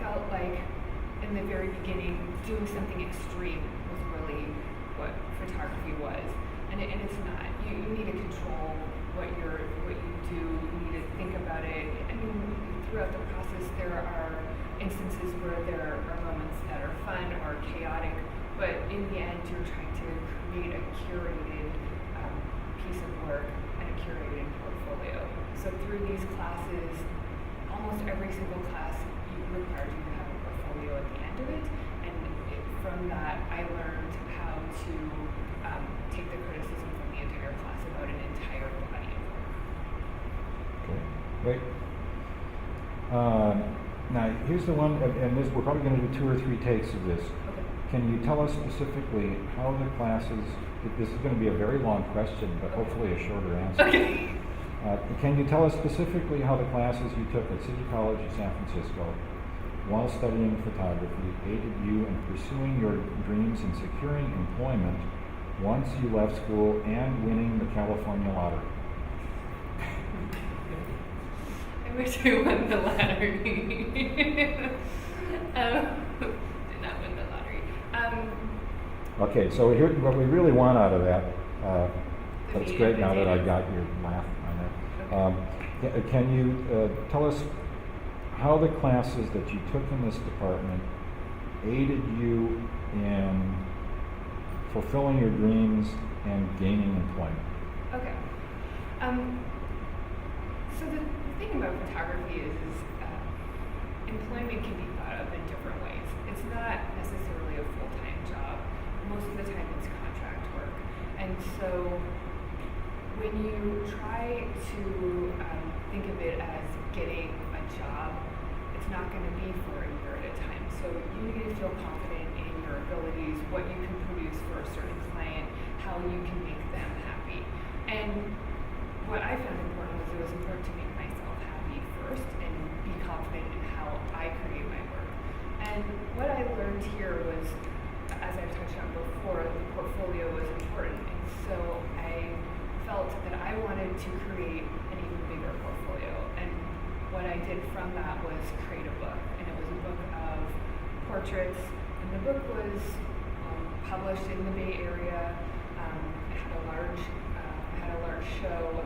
felt like in the very beginning, doing something extreme was really what photography was, and it's not. You need to control what you do. You need to think about it. I mean, throughout the process, there are instances where there are moments that are fun or chaotic, but in the end, you're trying to create a curated piece of work and a curated portfolio. So through these classes, almost every single class requires you to have a portfolio at the end of it, and from that, I learned how to take the criticism from the entire class about an entire body of work. Okay, great. Now, here's the one, and this, we're probably going to do 2 or 3 takes of this. Okay. Can you tell us specifically how the classes, this is going to be a very long question, but hopefully a shorter answer. Okay. Can you tell us specifically how the classes you took at City College of San Francisco while studying photography aided you in pursuing your dreams and securing employment once you left school and winning the California lottery? I wish I won the lottery. Did not win the lottery. Okay, so here, what we really want out of that, but it's great now that I got your laugh on that. Can you tell us how the classes that you took in this department aided you in fulfilling your dreams and gaining employment? Okay. So the thing about photography is employment can be thought of in different ways. It's not necessarily a full-time job. Most of the time it's contract work. And so when you try to think of it as getting a job, it's not going to be for a year at a time. So you need to feel confident in your abilities, what you can produce for a certain client, how you can make them happy. And what I found important was it was important to make myself happy first and be confident in how I create my work. And what I learned here was, as I've touched on before, the portfolio was important. And so I felt that I wanted to create an even bigger portfolio. And what I did from that was create a book. And it was a book of portraits. And the book was published in the Bay Area. It had a large show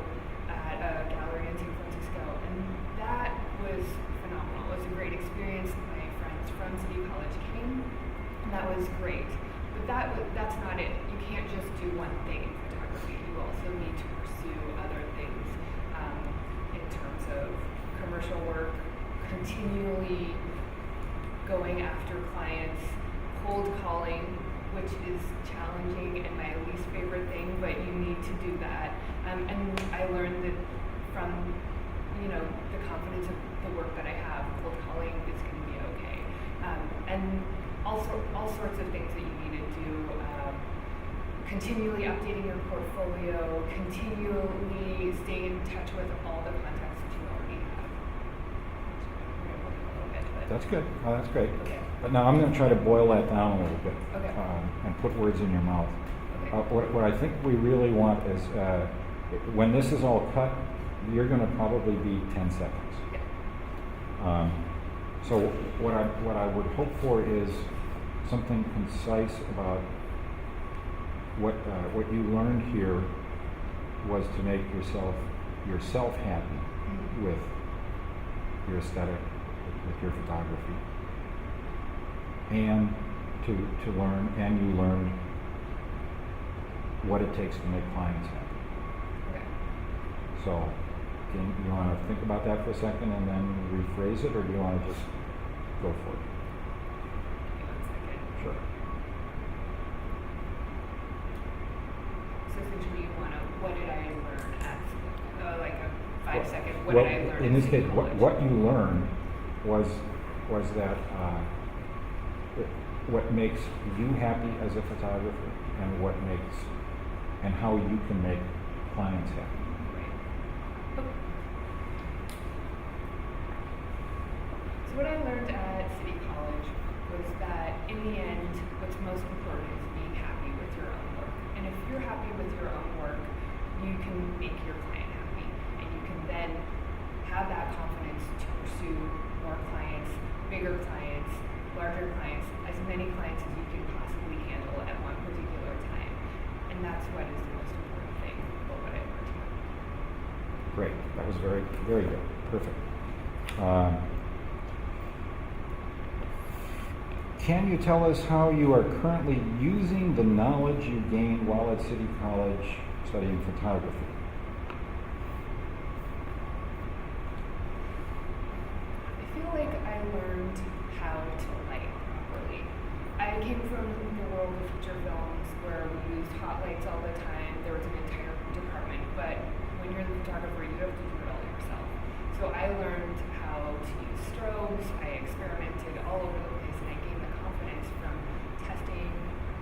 at a gallery in San Francisco, and that was phenomenal. It was a great experience. My friends from City College came, and that was great. But that's not it. You can't just do one thing in photography. You also need to pursue other things in terms of commercial work, continually going after clients, cold calling, which is challenging and my least favorite thing, but you need to do that. And I learned that from, the confidence of the work that I have, cold calling is going to be okay. And also all sorts of things that you need to do. Continually updating your portfolio, continually stay in touch with all the contacts that you already have. That's good. Oh, that's great. Okay. But now I'm going to try to boil that down a little bit, Okay. And put words in your mouth. Okay. What I think we really want is, when this is all cut, you're going to probably be 10 seconds. Yeah. So what I would hope for is something concise about what you learned here was to make yourself happy Mm-hmm. with your aesthetic, with your photography, and to learn, and you learned what it takes to make clients happy. Okay. So, you want to think about that for a second and then rephrase it, or do you want to just go for it? Give me 1 second. Sure. So essentially you want to, what did I learn at, like a 5-second, what Well, did I learn in this City case, College? what you learned was that what makes you happy as a photographer, and how you can make clients happy. Right. Okay. So what I learned at City College was that in the end, what's most important is being happy with your own work. And if you're happy with your own work, you can make your client happy. And you can then have that confidence to pursue more clients, bigger clients, larger clients, as many clients as you can possibly handle at one particular time. And that's what is the most important thing about what I learned here. Great. That was very, very good. Perfect. Can you tell us how you are currently using the knowledge you gained while at City College studying photography? I feel like I learned how to light properly. I came from the world of feature films where we used hot lights all the time. There was an entire department, but when you're the photographer, you have to do it all yourself. So I learned how to use strobes. I experimented all over the place, and I gained the confidence from testing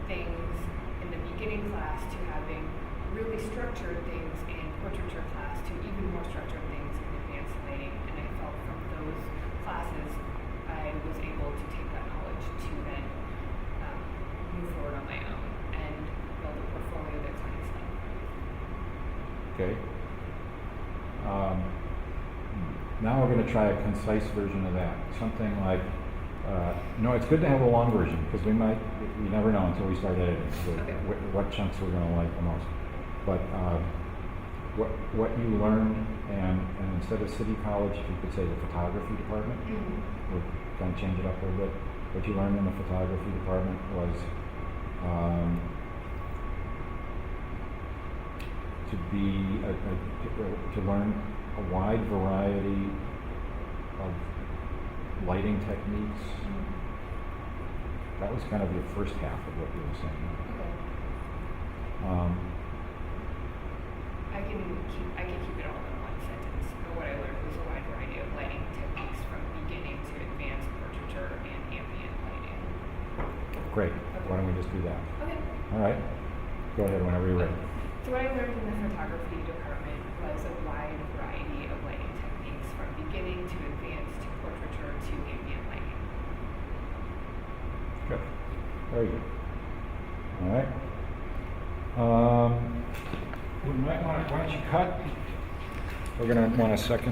things in the beginning class to having really structured things in portraiture class to even more structured things in advanced lighting. And I felt from those classes, I was able to take that knowledge to then move forward on my own and build a portfolio that clients love. Okay. Now we're going to try a concise version of that. Something like, it's good to have a long version because we never know until we start editing what chunks we're going to like the most. But what you learned, and instead of City College, if you could say the photography department, we'll kind of change it up a little bit. What you learned in the photography department was to learn a wide variety of lighting techniques. That was kind of your first half of what you were saying. I can keep it all in one sentence. But what I learned was a wide variety of lighting techniques from beginning to advanced portraiture and ambient lighting. Great. Okay. Why don't we just do that? Okay. All right. Go ahead whenever you're ready. So what I learned in the photography department was a wide variety of lighting techniques from beginning to advanced to portraiture to ambient lighting. Good. Very good. All right. Why don't you cut? We're going to want a second.